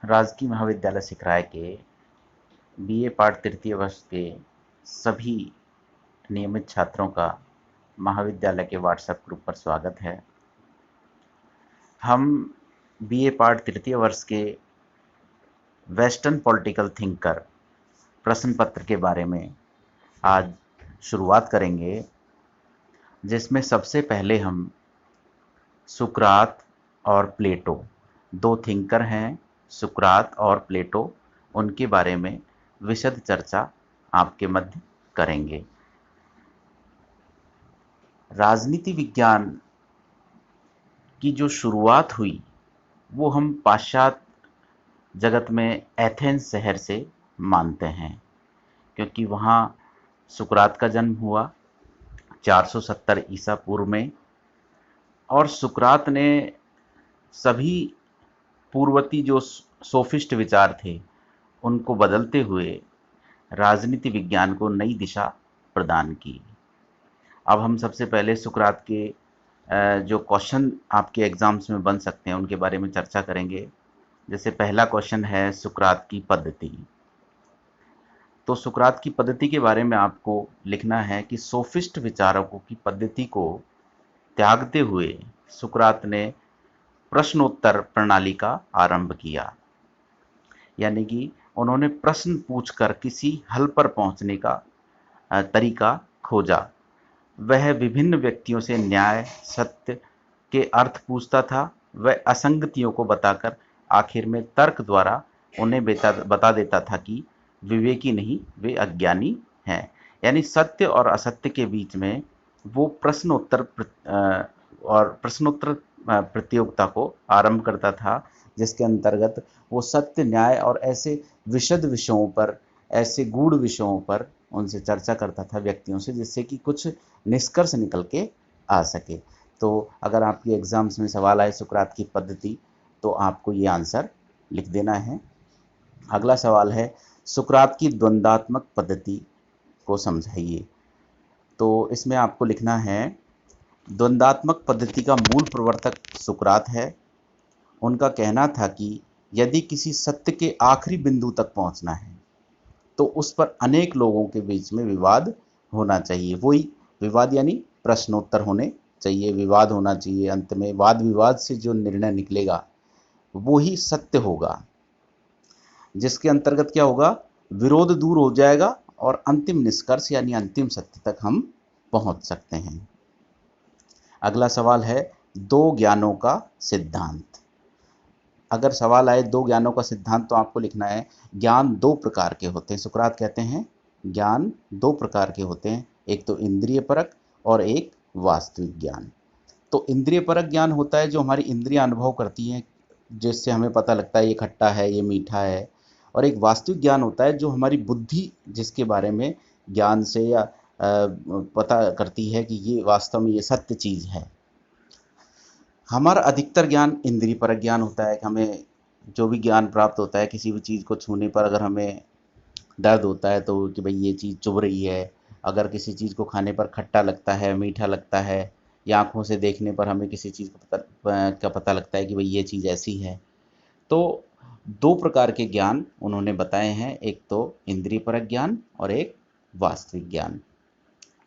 राजकीय महाविद्यालय सिखराय के बीए पाठ तृतीय वर्ष के सभी नियमित छात्रों का महाविद्यालय के व्हाट्सएप ग्रुप पर स्वागत है। हम बीए पाठ तृतीय वर्ष के वेस्टर्न पॉलिटिकल थिंकर प्रश्न पत्र के बारे में आज शुरुआत करेंगे, जिसमें सबसे पहले हम सुकरात और प्लेटो, दो थिंकर हैं सुकरात और प्लेटो, उनके बारे में विशद चर्चा आपके मध्य करेंगे। राजनीति विज्ञान की जो शुरुआत हुई वो हम पाश्चात्य जगत में एथेंस शहर से मानते हैं, क्योंकि वहाँ सुकरात का जन्म हुआ 470 ईसा पूर्व में, और सुकरात ने सभी पूर्ववर्ती जो सोफिस्ट विचार थे उनको बदलते हुए राजनीति विज्ञान को नई दिशा प्रदान की। अब हम सबसे पहले सुकरात के जो क्वेश्चन आपके एग्जाम्स में बन सकते हैं उनके बारे में चर्चा करेंगे। जैसे पहला क्वेश्चन है सुकरात की पद्धति। तो सुकरात की पद्धति के बारे में आपको लिखना है कि सोफिस्ट विचारकों की पद्धति को त्यागते हुए सुकरात ने प्रश्नोत्तर प्रणाली का आरंभ किया, यानी कि उन्होंने प्रश्न पूछकर किसी हल पर पहुंचने का तरीका खोजा। वह विभिन्न व्यक्तियों से न्याय सत्य के अर्थ पूछता था। वह असंगतियों को बताकर आखिर में तर्क द्वारा उन्हें बता देता था कि विवेकी नहीं, वे अज्ञानी हैं। यानी सत्य और असत्य के बीच में वो प्रश्नोत्तर प्रतियोगिता को आरंभ करता था, जिसके अंतर्गत वो सत्य न्याय और ऐसे विशद विषयों पर, ऐसे गूढ़ विषयों पर उनसे चर्चा करता था व्यक्तियों से, जिससे कि कुछ निष्कर्ष निकल के आ सके। तो अगर आपके एग्जाम्स में सवाल आए सुकरात की पद्धति, तो आपको ये आंसर लिख देना है। अगला सवाल है सुकरात की द्वंद्वात्मक पद्धति को समझाइए। तो इसमें आपको लिखना है द्वंद्वात्मक पद्धति का मूल प्रवर्तक सुकरात है। उनका कहना था कि यदि किसी सत्य के आखिरी बिंदु तक पहुंचना है तो उस पर अनेक लोगों के बीच में विवाद होना चाहिए। वही विवाद यानी प्रश्नोत्तर होने चाहिए, विवाद होना चाहिए। अंत में वाद विवाद से जो निर्णय निकलेगा वो ही सत्य होगा, जिसके अंतर्गत क्या होगा, विरोध दूर हो जाएगा और अंतिम निष्कर्ष यानी अंतिम सत्य तक हम पहुंच सकते हैं। अगला सवाल है दो ज्ञानों का सिद्धांत। अगर सवाल आए दो ज्ञानों का सिद्धांत, तो आपको लिखना है ज्ञान दो प्रकार के होते हैं। सुकरात कहते हैं ज्ञान दो प्रकार के होते हैं, एक तो इंद्रिय परक और एक वास्तविक ज्ञान। तो इंद्रिय परक ज्ञान होता है जो हमारी इंद्रियां अनुभव करती हैं, जिससे हमें पता लगता है ये खट्टा है, ये मीठा है। और एक वास्तविक ज्ञान होता है जो हमारी बुद्धि जिसके बारे में ज्ञान से या पता करती है कि ये वास्तव में ये सत्य चीज़ है। हमारा अधिकतर ज्ञान इंद्रिय परक ज्ञान होता है। हमें जो भी ज्ञान प्राप्त होता है किसी भी चीज़ को छूने पर, अगर हमें दर्द होता है तो कि भाई ये चीज़ चुभ रही है, अगर किसी चीज़ को खाने पर खट्टा लगता है, मीठा लगता है, या आँखों से देखने पर हमें किसी चीज़ का पता लगता है कि भाई ये चीज़ ऐसी है। तो दो प्रकार के ज्ञान उन्होंने बताए हैं, एक तो इंद्रिय परक ज्ञान और एक वास्तविक ज्ञान।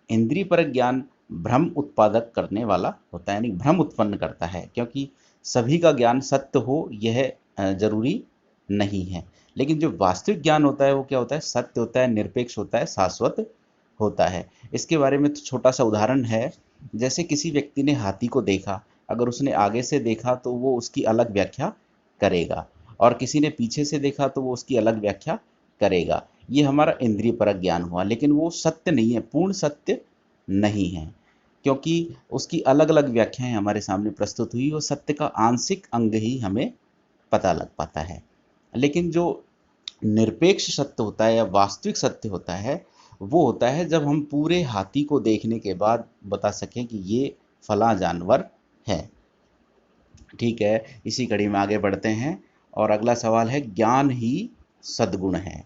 इंद्रिय परक ज्ञान भ्रम उत्पादक करने वाला होता है, यानी भ्रम उत्पन्न करता है, क्योंकि सभी का ज्ञान सत्य हो यह जरूरी नहीं है। लेकिन जो वास्तविक ज्ञान होता है वो क्या होता है, सत्य होता है, निरपेक्ष होता है, शाश्वत होता है। इसके बारे में तो छोटा सा उदाहरण है। जैसे किसी व्यक्ति ने हाथी को देखा, अगर उसने आगे से देखा तो वो उसकी अलग व्याख्या करेगा, और किसी ने पीछे से देखा तो वो उसकी अलग व्याख्या करेगा। ये हमारा इंद्रिय परक ज्ञान हुआ, लेकिन वो सत्य नहीं है, पूर्ण सत्य नहीं है, क्योंकि उसकी अलग अलग व्याख्याएं हमारे सामने प्रस्तुत हुई। वो सत्य का आंशिक अंग ही हमें पता लग पाता है। लेकिन जो निरपेक्ष सत्य होता है या वास्तविक सत्य होता है, वो होता है जब हम पूरे हाथी को देखने के बाद बता सकें कि ये फला जानवर है। ठीक है, इसी कड़ी में आगे बढ़ते हैं और अगला सवाल है ज्ञान ही सद्गुण है।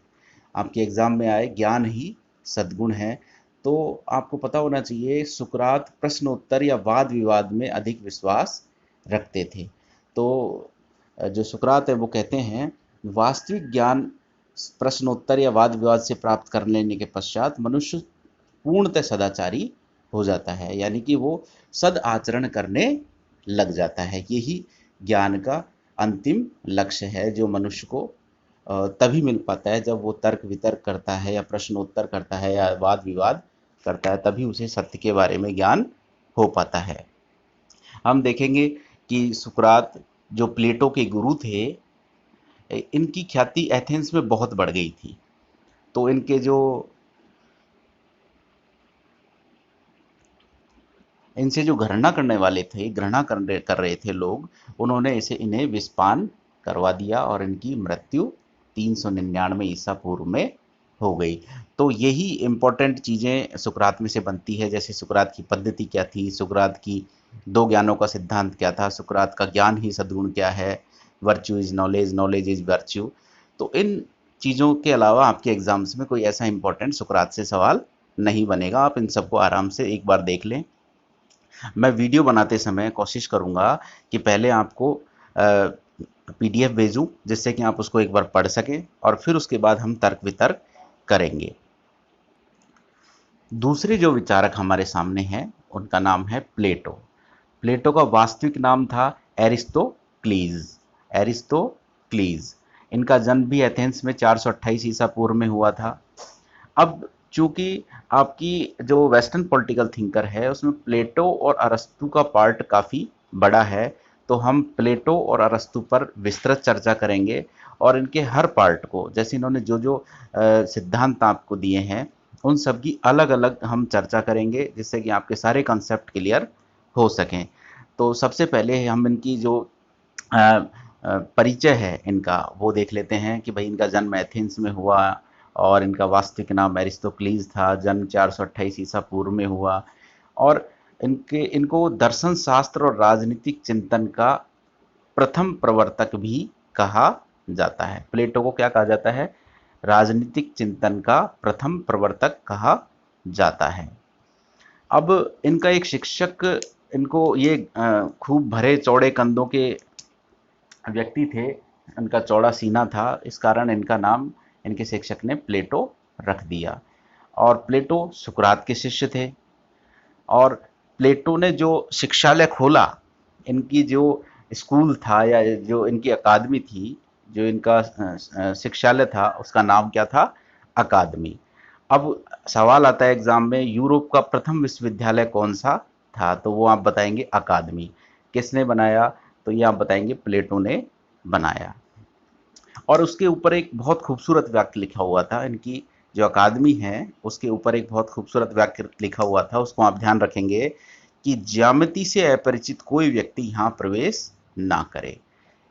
आपके एग्जाम में आए ज्ञान ही सद्गुण है, तो आपको पता होना चाहिए सुकरात प्रश्नोत्तर या वाद विवाद में अधिक विश्वास रखते थे। तो जो सुकरात है वो कहते हैं वास्तविक ज्ञान प्रश्नोत्तर या वाद विवाद से प्राप्त कर लेने के पश्चात मनुष्य पूर्णतः सदाचारी हो जाता है, यानी कि वो सद आचरण करने लग जाता है। यही ज्ञान का अंतिम लक्ष्य है जो मनुष्य को तभी मिल पाता है जब वो तर्क वितर्क करता है या प्रश्नोत्तर करता है या वाद विवाद करता है, तभी उसे सत्य के बारे में ज्ञान हो पाता है। हम देखेंगे कि सुकरात जो प्लेटो के गुरु थे, इनकी ख्याति एथेंस में बहुत बढ़ गई थी। तो इनके जो इनसे जो घृणा करने वाले थे, घृणा कर रहे थे लोग, उन्होंने इन्हें विषपान करवा दिया और इनकी मृत्यु 399 ईसा पूर्व में हो गई। तो यही इम्पोर्टेंट चीज़ें सुकरात में से बनती है, जैसे सुकरात की पद्धति क्या थी, सुकरात की दो ज्ञानों का सिद्धांत क्या था, सुकरात का ज्ञान ही सद्गुण क्या है, virtue is knowledge, knowledge is virtue. तो इन चीज़ों के अलावा आपके एग्जाम्स में कोई ऐसा इम्पोर्टेंट सुकरात से सवाल नहीं बनेगा। आप इन सबको आराम से एक बार देख लें। मैं वीडियो बनाते समय कोशिश करूँगा कि पहले आपको पीडीएफ भेजूँ, जिससे कि आप उसको एक बार पढ़ सकें और फिर उसके बाद हम तर्क वितर्क करेंगे। दूसरे जो विचारक हमारे सामने हैं उनका नाम है प्लेटो। प्लेटो का वास्तविक नाम था एरिस्टोक्लीज। एरिस्टोक्लीज। इनका जन्म भी एथेंस में 428 ईसा पूर्व में हुआ था। अब चूंकि आपकी जो वेस्टर्न पॉलिटिकल थिंकर है उसमें प्लेटो और अरस्तु का पार्ट काफ़ी बड़ा है, तो हम प्लेटो और अरस्तु पर विस्तृत चर्चा करेंगे और इनके हर पार्ट को, जैसे इन्होंने जो जो सिद्धांत आपको दिए हैं उन सब की अलग अलग हम चर्चा करेंगे, जिससे कि आपके सारे कंसेप्ट क्लियर हो सकें। तो सबसे पहले हम इनकी जो परिचय है इनका वो देख लेते हैं कि भाई इनका जन्म एथेंस में हुआ और इनका वास्तविक नाम एरिस्टोक्लीज था। जन्म 428 ईसा पूर्व में हुआ और इनको दर्शन शास्त्र और राजनीतिक चिंतन का प्रथम प्रवर्तक भी कहा जाता है। प्लेटो को क्या कहा जाता है? राजनीतिक चिंतन का प्रथम प्रवर्तक कहा जाता है। अब इनका एक शिक्षक, इनको ये खूब भरे चौड़े कंधों के व्यक्ति थे, इनका चौड़ा सीना था, इस कारण इनका नाम इनके शिक्षक ने प्लेटो रख दिया। और प्लेटो सुकरात के शिष्य थे और प्लेटो ने जो शिक्षालय खोला, इनकी जो स्कूल था या जो इनकी अकादमी थी, जो इनका शिक्षालय था, उसका नाम क्या था? अकादमी। अब सवाल आता है एग्जाम में, यूरोप का प्रथम विश्वविद्यालय कौन सा था? तो वो आप बताएंगे अकादमी। किसने बनाया? तो ये आप बताएंगे प्लेटो ने बनाया। और उसके ऊपर एक बहुत खूबसूरत वाक्य लिखा हुआ था। इनकी जो अकादमी है उसके ऊपर एक बहुत खूबसूरत वाक्य लिखा हुआ था, उसको आप ध्यान रखेंगे कि ज्यामिति से अपरिचित कोई व्यक्ति यहाँ प्रवेश ना करे।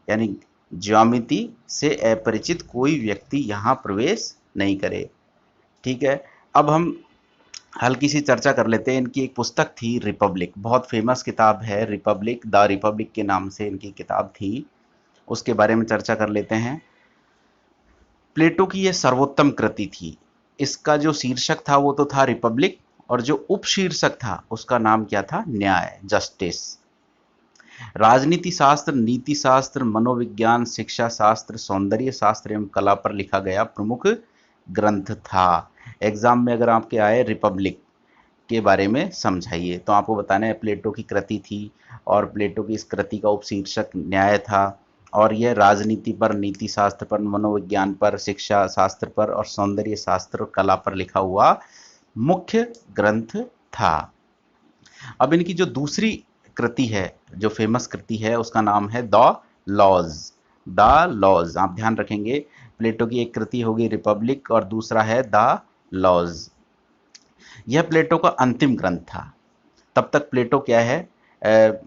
यानी ज्यामिति से अपरिचित कोई व्यक्ति यहाँ प्रवेश नहीं करे। ठीक है, अब हम हल्की सी चर्चा कर लेते हैं। इनकी एक पुस्तक थी रिपब्लिक, बहुत फेमस किताब है रिपब्लिक, द रिपब्लिक के नाम से इनकी किताब थी, उसके बारे में चर्चा कर लेते हैं। प्लेटो की यह सर्वोत्तम कृति थी। इसका जो शीर्षक था वो तो था रिपब्लिक, और जो उपशीर्षक था उसका नाम क्या था? न्याय, जस्टिस। राजनीति शास्त्र, नीति शास्त्र, मनोविज्ञान, शिक्षा शास्त्र, सौंदर्य शास्त्र एवं कला पर लिखा गया प्रमुख ग्रंथ था। एग्जाम में अगर आपके आए रिपब्लिक के बारे में समझाइए, तो आपको बताना है प्लेटो की कृति थी और प्लेटो की इस कृति का उपशीर्षक न्याय था और यह राजनीति पर, नीति शास्त्र पर, मनोविज्ञान पर, शिक्षा शास्त्र पर और सौंदर्य शास्त्र और कला पर लिखा हुआ मुख्य ग्रंथ था। अब इनकी जो दूसरी कृति है, जो फेमस कृति है, उसका नाम है द लॉज। द लॉज, आप ध्यान रखेंगे, प्लेटो की एक कृति होगी रिपब्लिक और दूसरा है द लॉज। यह प्लेटो का अंतिम ग्रंथ था। तब तक प्लेटो क्या है,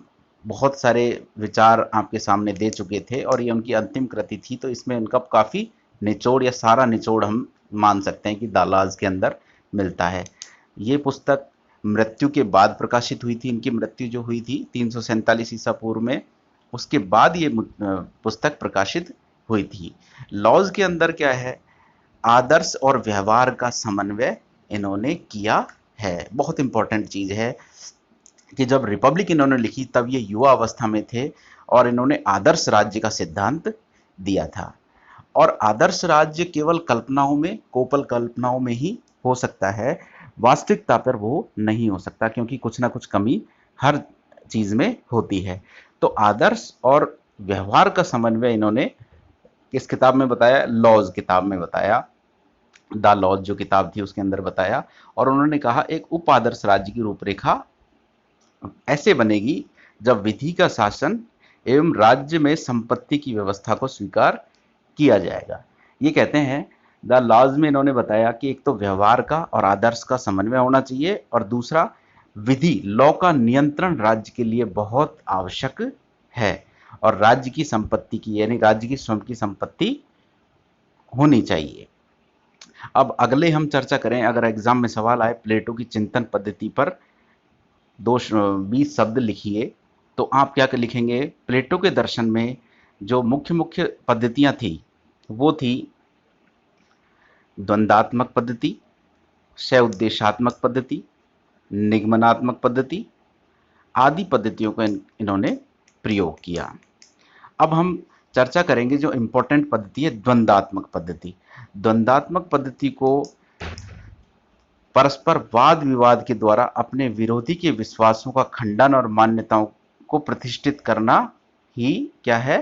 बहुत सारे विचार आपके सामने दे चुके थे और ये उनकी अंतिम कृति थी, तो इसमें उनका काफ़ी निचोड़ या सारा निचोड़ हम मान सकते हैं कि दालाज के अंदर मिलता है। ये पुस्तक मृत्यु के बाद प्रकाशित हुई थी। इनकी मृत्यु जो हुई थी 347 ईसा पूर्व में, उसके बाद ये पुस्तक प्रकाशित हुई थी। लॉज के अंदर क्या है, आदर्श और व्यवहार का समन्वय इन्होंने किया है। बहुत इंपॉर्टेंट चीज़ है कि जब रिपब्लिक इन्होंने लिखी तब ये युवा अवस्था में थे और इन्होंने आदर्श राज्य का सिद्धांत दिया था। और आदर्श राज्य केवल कल्पनाओं में, कोपल कल्पनाओं में ही हो सकता है, वास्तविकता पर वो नहीं हो सकता, क्योंकि कुछ ना कुछ कमी हर चीज में होती है। तो आदर्श और व्यवहार का समन्वय इन्होंने किस किताब में बताया? लॉज किताब में बताया, द लॉज जो किताब थी उसके अंदर बताया। और उन्होंने कहा एक उप आदर्श राज्य की रूपरेखा ऐसे बनेगी जब विधि का शासन एवं राज्य में संपत्ति की व्यवस्था को स्वीकार किया जाएगा। ये कहते हैं द लॉज में इन्होंने बताया कि एक तो व्यवहार का और आदर्श का समन्वय होना चाहिए, और दूसरा विधि, लॉ का नियंत्रण राज्य के लिए बहुत आवश्यक है, और राज्य की संपत्ति की, यानी राज्य की स्वयं की संपत्ति होनी चाहिए। अब अगले हम चर्चा करें, अगर एग्जाम में सवाल आए प्लेटो की चिंतन पद्धति पर 20 शब्द लिखिए, तो आप क्या लिखेंगे? प्लेटो के दर्शन में जो मुख्य मुख्य पद्धतियां थी वो थी द्वंद्वात्मक पद्धति, सह-उद्देशात्मक पद्धति, निगमनात्मक पद्धति आदि पद्धतियों का इन्होंने प्रयोग किया। अब हम चर्चा करेंगे जो इंपॉर्टेंट पद्धति है, द्वंद्वात्मक पद्धति। द्वंद्वात्मक पद्धति को परस्पर वाद विवाद के द्वारा अपने विरोधी के विश्वासों का खंडन और मान्यताओं को प्रतिष्ठित करना ही क्या है?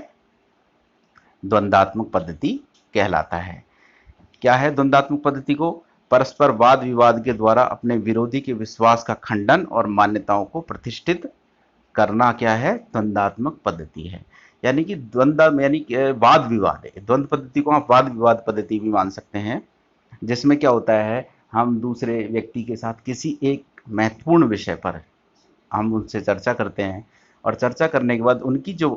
द्वंद्वात्मक पद्धति कहलाता है। क्या है द्वंद्वात्मक पद्धति? को परस्पर वाद विवाद के द्वारा अपने विरोधी के विश्वास का खंडन और मान्यताओं को प्रतिष्ठित करना क्या है? द्वंद्वात्मक पद्धति है। यानी कि द्वंद्व यानी कि वाद विवाद है। द्वंद्व पद्धति को आप वाद विवाद पद्धति भी मान सकते हैं, जिसमें क्या होता है, हम दूसरे व्यक्ति के साथ किसी एक महत्वपूर्ण विषय पर हम उनसे चर्चा करते हैं, और चर्चा करने के बाद उनकी जो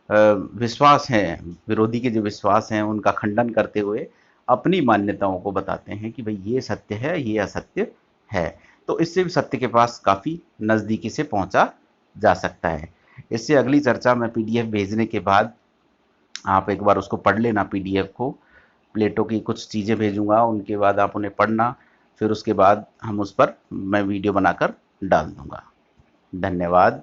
विश्वास हैं, विरोधी के जो विश्वास हैं, उनका खंडन करते हुए अपनी मान्यताओं को बताते हैं कि भाई ये सत्य है, ये असत्य है। तो इससे भी सत्य के पास काफ़ी नज़दीकी से पहुंचा जा सकता है। इससे अगली चर्चा में पीडीएफ भेजने के बाद आप एक बार उसको पढ़ लेना, पीडीएफ को। प्लेटो की कुछ चीज़ें भेजूंगा, उनके बाद आप उन्हें पढ़ना, फिर उसके बाद हम उस पर मैं वीडियो बनाकर डाल दूंगा। धन्यवाद।